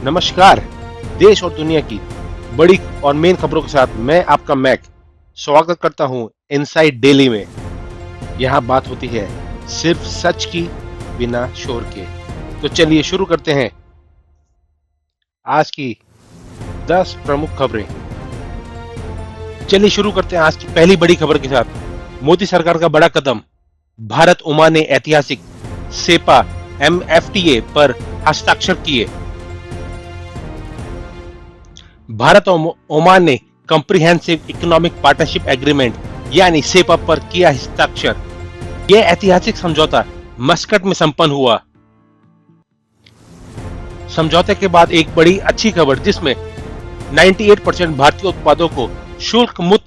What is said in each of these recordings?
नमस्कार। देश और दुनिया की बड़ी और मेन खबरों के साथ मैं आपका मैक स्वागत करता हूं इनसाइड डेली में। यहां बात होती है सिर्फ सच की, बिना शोर के। तो चलिए शुरू करते हैं आज की 10 प्रमुख खबरें। चलिए शुरू करते हैं आज की पहली बड़ी खबर के साथ। मोदी सरकार का बड़ा कदम, भारत ओमान ने ऐतिहासिक सेपा MFTA पर हस्ताक्षर किए। भारत और ओमान ने कॉम्प्रिहेंसिव इकोनॉमिक पार्टनरशिप एग्रीमेंट यानी सेपा पर किया हस्ताक्षर। यह ऐतिहासिक समझौता मस्कट में संपन्न हुआ। समझौते के बाद एक बड़ी अच्छी खबर, जिसमें 98% भारतीय उत्पादों को शुल्क मुक्त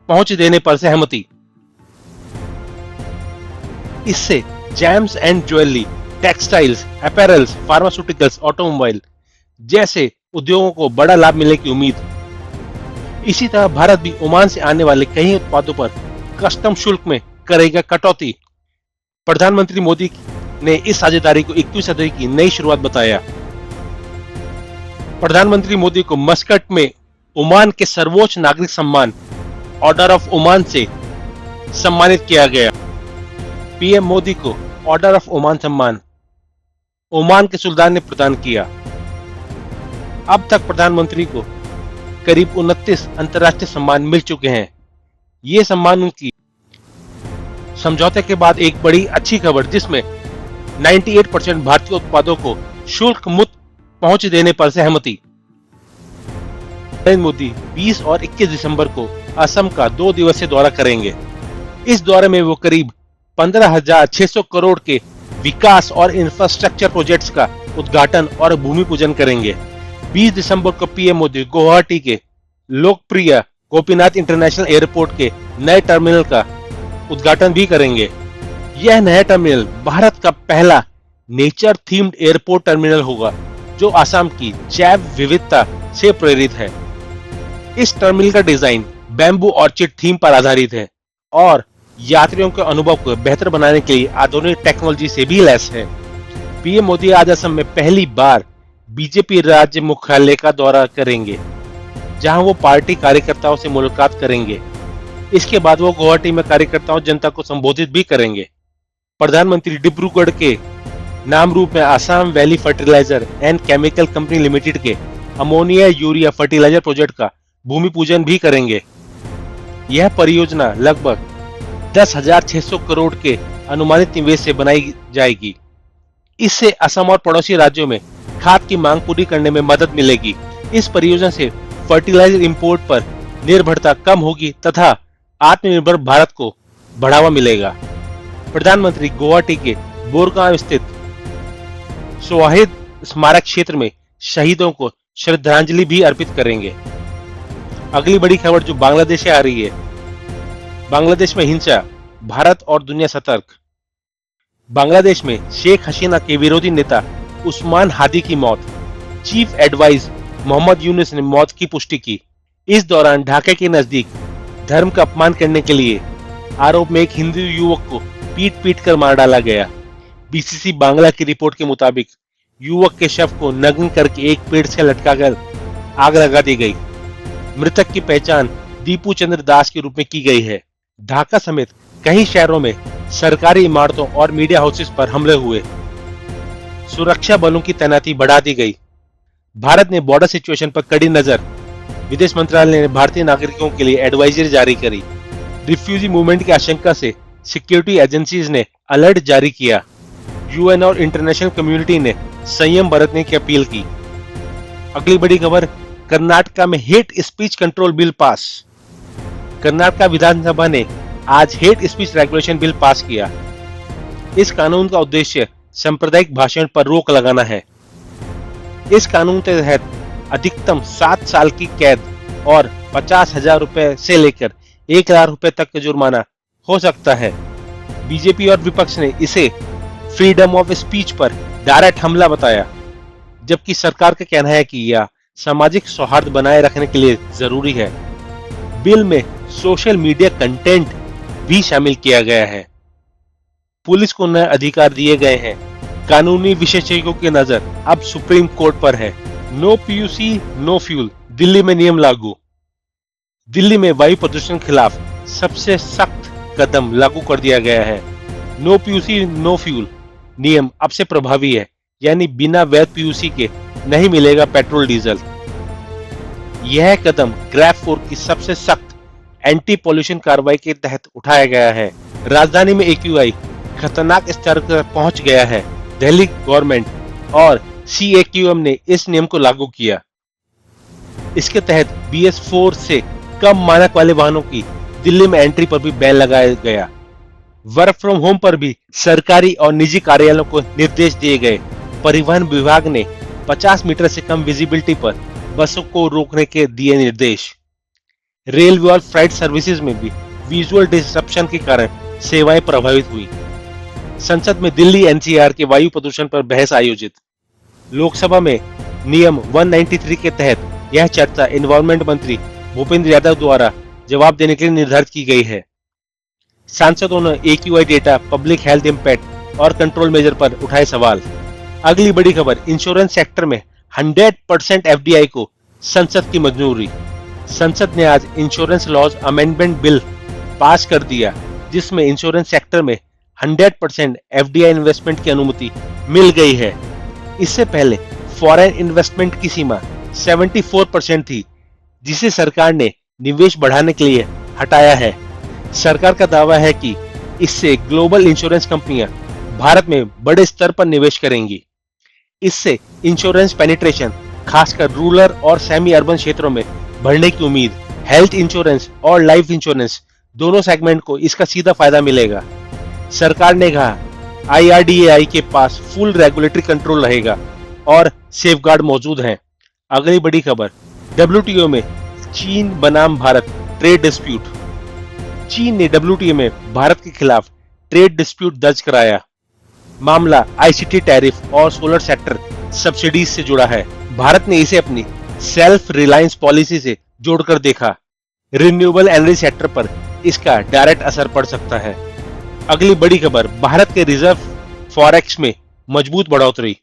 पहुंच देने पर सहमति। इससे James and jewellery, textiles, apparels, pharmaceuticals, automobile जैसे उद्योगों को बड़ा लाभ मिलने की उम्मीद। इसी तरह भारत भी ओमान से आने वाले कई उत्पादों पर कस्टम शुल्क में करेगा कटौती। प्रधानमंत्री मोदी ने इस साझेदारी को 21वीं सदी की नई शुरुआत बताया। प्रधानमंत्री मोदी को मस्कट में ओमान के सर्वोच्च नागरिक सम्मान ऑर्डर ऑफ ओमान से सम्मानित किया गया। पीएम मोदी को ऑर्डर ऑफ ओमान सम्मान ओमान के सुल्तान ने प्रदान किया। अब तक प्रधानमंत्री को करीब 29 अंतर्राष्ट्रीय सम्मान मिल चुके हैं। ये सम्मान उनकी समझौते के बाद एक बड़ी अच्छी खबर, जिसमें 98% भारतीय उत्पादों को शुल्क मुक्त पहुंच देने पर सहमति। नरेंद्र मोदी 20 और 21 दिसंबर को असम का 2 दिवसीय दौरा करेंगे। इस दौरे में वो करीब 15,600 करोड़ के विकास और इंफ्रास्ट्रक्चर प्रोजेक्ट्स का उद्घाटन और भूमि पूजन करेंगे। 20 दिसंबर को पीएम मोदी गुवाहाटी के लोकप्रिय गोपीनाथ इंटरनेशनल एयरपोर्ट के नए टर्मिनल का उद्घाटन भी करेंगे। यह नया टर्मिनल भारत का पहला नेचर थीम्ड एयरपोर्ट टर्मिनल होगा, जो असम की जैव विविधता से प्रेरित है। इस टर्मिनल का डिजाइन बैम्बू ऑर्चिड थीम पर आधारित है और यात्रियों के अनुभव को बेहतर बनाने के लिए आधुनिक टेक्नोलॉजी से भी लैस है। पीएम मोदी आज असम में पहली बार बीजेपी राज्य मुख्यालय का दौरा करेंगे, जहां वो पार्टी कार्यकर्ताओं से मुलाकात करेंगे। इसके बाद वो गुवाहाटी में कार्यकर्ताओं जनता को संबोधित भी करेंगे। प्रधानमंत्री डिब्रूगढ़ के नाम रूप में Assam valley fertilizer and chemical company limited के अमोनिया यूरिया फर्टिलाइजर प्रोजेक्ट का भूमि पूजन भी करेंगे। यह परियोजना लगभग 10,600 करोड़ के अनुमानित निवेश से बनाई जाएगी। इससे असम और पड़ोसी राज्यों में खाद की मांग पूरी करने में मदद मिलेगी। इस परियोजना से फर्टिलाइजर इंपोर्ट पर निर्भरता कम होगी तथा आत्मनिर्भर भारत को बढ़ावा मिलेगा। प्रधानमंत्री गुवाहाटी के बोरगांव स्थित शहीद स्मारक क्षेत्र में शहीदों को श्रद्धांजलि भी अर्पित करेंगे। अगली बड़ी खबर जो बांग्लादेश से आ रही है। बांग्लादेश में हिंसा, भारत और दुनिया सतर्क। बांग्लादेश में शेख हसीना के विरोधी नेता उस्मान हादी की मौत। चीफ एडवाइज मोहम्मद यूनुस ने मौत की पुष्टि की। इस दौरान ढाका के नजदीक धर्म का अपमान करने के लिए आरोप में एक हिंदू युवक को पीट कर मार डाला गया। बीसीसी बांग्ला की रिपोर्ट के मुताबिक युवक के शव को नग्न करके एक पेड़ से लटकाकर आग लगा दी गई। मृतक की पहचान दीपू चंद्र दास के रूप में की गई है। ढाका समेत कई शहरों में सरकारी इमारतों और मीडिया हाउसेस पर हमले हुए। सुरक्षा बलों की तैनाती बढ़ा दी गई। भारत ने बॉर्डर सिचुएशन पर कड़ी नजर। विदेश मंत्रालय ने भारतीय नागरिकों के लिए एडवाइजरी जारी करी। रिफ्यूजी मूवमेंट की आशंका से सिक्योरिटी एजेंसीज ने अलर्ट जारी किया। यूएन और इंटरनेशनल कम्युनिटी ने संयम बरतने की अपील की। अगली बड़ी खबर, कर्नाटका में hate speech control bill pass. Karnataka विधानसभा ने आज hate speech regulation bill pass किया। इस कानून का उद्देश्य सांप्रदायिक भाषण पर रोक लगाना है। इस कानून के तहत अधिकतम 7 साल की कैद और 50,000 रुपए से लेकर 1,00,000 रुपए तक का जुर्माना हो सकता है। बीजेपी और विपक्ष ने इसे फ्रीडम ऑफ स्पीच पर डायरेक्ट हमला बताया, जबकि सरकार का कहना है कि यह सामाजिक सौहार्द बनाए रखने के लिए जरूरी है। बिल में सोशल मीडिया कंटेंट भी शामिल किया गया है। पुलिस को नए अधिकार दिए गए हैं। कानूनी विशेषज्ञों की नजर अब सुप्रीम कोर्ट पर है। No PUC no fuel, Delhi में नियम लागू। दिल्ली में वायु प्रदूषण के खिलाफ सबसे सख्त कदम लागू कर दिया गया है। नो पीयूसी नो फ्यूल नियम अब से प्रभावी है, यानी बिना वैध पीयूसी के नहीं मिलेगा पेट्रोल डीजल। यह कदम ग्रैब 4 की सबसे सख्त एंटी पॉल्यूशन कार्रवाई के तहत उठाया गया है। राजधानी में AQI खतरनाक स्तर पर पहुंच गया है। दिल्ली गवर्नमेंट और CAQM ने इस नियम को लागू किया। इसके तहत BS4 से कम मानक वाले वाहनों की दिल्ली में एंट्री पर भी बैन लगाया गया। वर्क फ्रॉम होम पर भी सरकारी और निजी कार्यालयों को निर्देश दिए गए। परिवहन विभाग ने 50 मीटर से कम विजिबिलिटी पर बसों को रोकने के दिए निर्देश। रेलवे और फ्लाइट सर्विसेज में भी विजुअल डिसरप्शन के कारण सेवाएं प्रभावित हुई। संसद में दिल्ली NCR के वायु प्रदूषण पर बहस आयोजित। लोकसभा में नियम 193 के तहत यह चर्चा एनवायरमेंट मंत्री भूपेंद्र यादव द्वारा जवाब देने के लिए निर्धारित की गई है। सांसदों ने AQI data, public health impact और कंट्रोल मेजर पर उठाए सवाल। अगली बड़ी खबर, इंश्योरेंस सेक्टर में 100% FDI को संसद की मंजूरी। संसद ने आज insurance laws amendment bill pass कर दिया, जिसमें इंश्योरेंस सेक्टर में 100% FDI इन्वेस्टमेंट की अनुमति मिल गई है। इससे पहले फॉरेन इन्वेस्टमेंट की सीमा 74% थी, जिसे सरकार ने निवेश बढ़ाने के लिए हटाया है। सरकार का दावा है कि इससे ग्लोबल इंश्योरेंस कंपनियां भारत में बड़े स्तर पर निवेश करेंगी। इससे इंश्योरेंस पेनिट्रेशन खासकर रूरल और सेमी अर्बन क्षेत्रों में बढ़ने की उम्मीद। हेल्थ इंश्योरेंस और लाइफ इंश्योरेंस दोनों सेगमेंट को इसका सीधा फायदा मिलेगा। सरकार ने कहा IRDAI के पास फुल रेगुलेटरी कंट्रोल रहेगा और सेफगार्ड मौजूद हैं। अगली बड़ी खबर, WTO में चीन बनाम भारत ट्रेड डिस्प्यूट। चीन ने WTO में भारत के खिलाफ ट्रेड डिस्प्यूट दर्ज कराया। मामला ICT टैरिफ और सोलर सेक्टर सब्सिडीज से जुड़ा है। भारत ने इसे अपनी सेल्फ रिलायंस पॉलिसी से जोड़कर देखा। रिन्यूएबल एनर्जी सेक्टर पर इसका डायरेक्ट असर पड़ सकता है। अगली बड़ी खबर, भारत के रिजर्व फॉरेक्स में मजबूत बढ़ोतरी।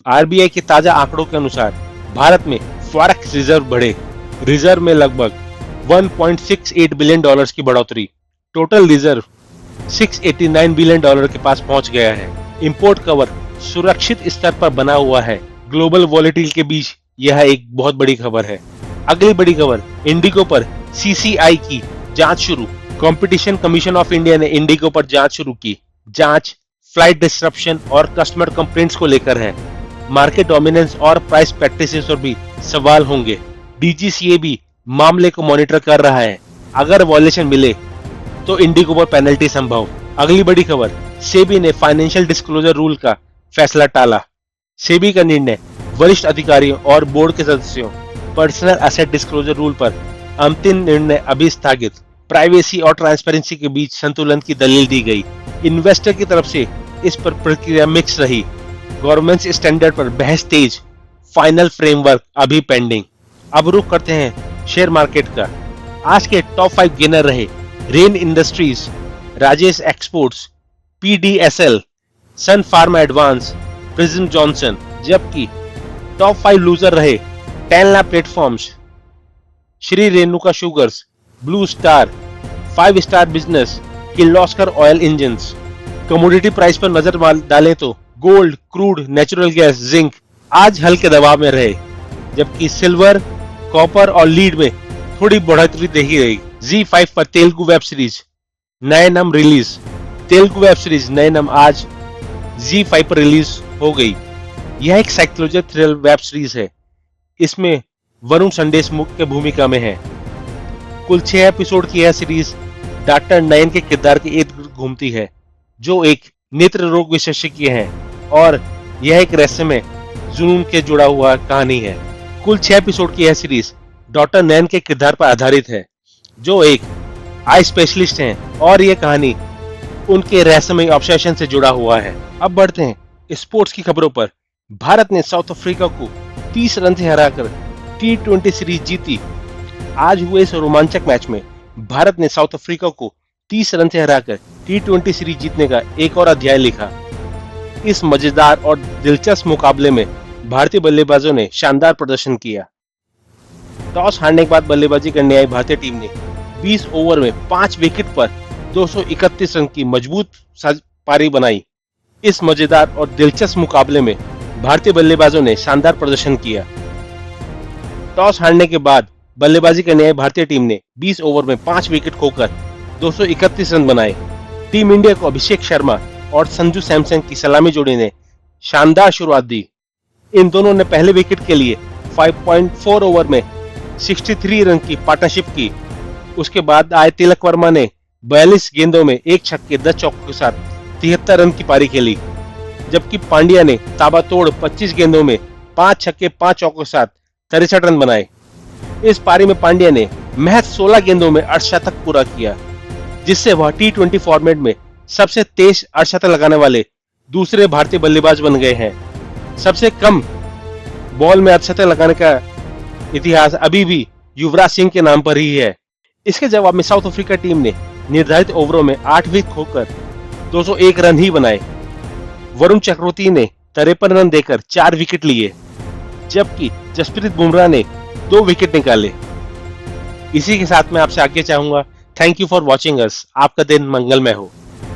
RBI के ताजा आंकड़ों के अनुसार भारत में फॉरेक्स रिजर्व बढ़े। रिजर्व में लगभग $1.68 बिलियन की बढ़ोतरी। टोटल रिजर्व $689 बिलियन के पास पहुंच गया है। इंपोर्ट कवर सुरक्षित स्तर पर बना हुआ है। ग्लोबल वॉलेटिल के बीच यह एक बहुत बड़ी खबर है। अगली बड़ी खबर, इंडिगो पर CCI की जांच शुरू। कंपटीशन कमीशन ऑफ इंडिया ने इंडिगो पर जांच शुरू की। जांच फ्लाइट डिसरप्शन और कस्टमर कंप्लेंट्स को लेकर है। मार्केट डोमिनेंस और प्राइस प्रैक्टिसेस पर भी सवाल होंगे। DGCA भी मामले को मॉनिटर कर रहा है। अगर वॉयलेशन मिले तो इंडिगो पर पेनल्टी संभव। अगली बड़ी खबर, सेबी ने फाइनेंशियल डिस्क्लोजर रूल का फैसला टाला। सेबी का निर्णय वरिष्ठ अधिकारियों और बोर्ड के सदस्यों पर्सनल एसेट डिस्क्लोजर रूल पर अंतिम निर्णय अभी स्थगित। प्राइवेसी और ट्रांसपेरेंसी के बीच संतुलन की दलील दी गई। इन्वेस्टर की तरफ से इस पर प्रतिक्रिया मिक्स रही। गवर्नमेंट स्टैंडर्ड पर बहस तेज। फाइनल फ्रेमवर्क अभी पेंडिंग। अब रुख करते हैं शेयर मार्केट का। आज के टॉप 5 गेनर रहे Rain Industries, Rajesh exports, PDSL, Sun Pharma Advance, Prism Johnson. जबकि टॉप 5 लूजर रहे टेल्ला platforms, Shree Renuka sugars, Blue Star, 5 star business, Kirloskar oil engines. Commodity price पर नजर डालें तो gold, crude, natural gas, zinc आज हल्के दबाव में रहे, जबकि सिल्वर, कॉपर और लीड में थोड़ी बढ़ोतरी देखी गई। Z5 पर तेलुगु वेब सीरीज नए नाम रिलीज। तेलुगु वेब सीरीज नए नाम आज Z5 पर रिलीज हो गई। यह एक साइकोलॉजिकल थ्रिलर वेब सीरीज है। इसमें वरुण संदेश मुख्य भूमिका में है। कुल 6 एपिसोड की यह सीरीज डॉक्टर नयन के किरदार के इर्द गिर्द घूमती है, जो एक नेत्र रोग विशेषज्ञ हैं, और यह एक रहस्यमय जुनून के जुड़ा हुआ कहानी है। कुल 6 एपिसोड की यह सीरीज डॉक्टर नयन के किरदार पर आधारित है, जो एक आई स्पेशलिस्ट हैं, और यह कहानी उनके रहस्यमय ऑब्सेशन से जुड़ा हुआ है। अब बढ़ते हैं स्पोर्ट्स की खबरों पर। भारत ने साउथ अफ्रीका को 30 रन से हराकर T20 सीरीज जीती। आज हुए इस रोमांचक मैच में भारत ने साउथ अफ्रीका को 30 रन से हराकर T20 सीरीज जीतने का एक और अध्याय लिखा। इस मजेदार और दिलचस्प मुकाबले में भारतीय बल्लेबाजों ने शानदार प्रदर्शन किया। टॉस हारने के बाद बल्लेबाजी करने आई भारतीय टीम ने 20 ओवर में 5 विकेट पर 231 रन की मजबूत पारी बनाई। इस मजेदार और दिलचस्प मुकाबले में भारतीय बल्लेबाजों ने शानदार प्रदर्शन किया। टॉस हारने के बाद बल्लेबाजी करने आई भारतीय टीम ने 20 ओवर में 5 विकेट खोकर 231 रन बनाए। टीम इंडिया को अभिषेक शर्मा और संजू सैमसन की सलामी जोड़ी ने शानदार शुरुआत दी। इन दोनों ने पहले विकेट के लिए 5.4 ओवर में 63 रन की पार्टनरशिप की। उसके बाद आए तिलक वर्मा ने 42 गेंदों में 1 छक्के 10 चौकों के साथ 73 रन की पारी खेली, जबकि पांड्या ने ताबड़तोड़ 25 गेंदों में 5 छक्के 5 चौकों के साथ 63 रन बनाए। इस पारी में पांड्या ने महज 16 गेंदों में अर्धशतक पूरा किया, जिससे वह T20 फॉर्मेट में सबसे तेज अर्धशतक लगाने वाले दूसरे भारतीय बल्लेबाज बन गए हैं। सबसे कम बॉल में अर्धशतक लगाने का इतिहास अभी भी युवराज सिंह के नाम पर ही है। इसके जवाब में साउथ अफ्रीका टीम ने निर्धारित ओवरों में 8 विकेट खोकर 201 रन ही बनाए। वरुण चक्रवर्ती ने 53 रन देकर 4 विकेट लिए, जबकि जसप्रीत बुमराह ने 2 विकेट निकाले। इसी के साथ मैं आपसे आगे चाहूंगा, thank you for watching us. आपका दिन मंगलमय हो।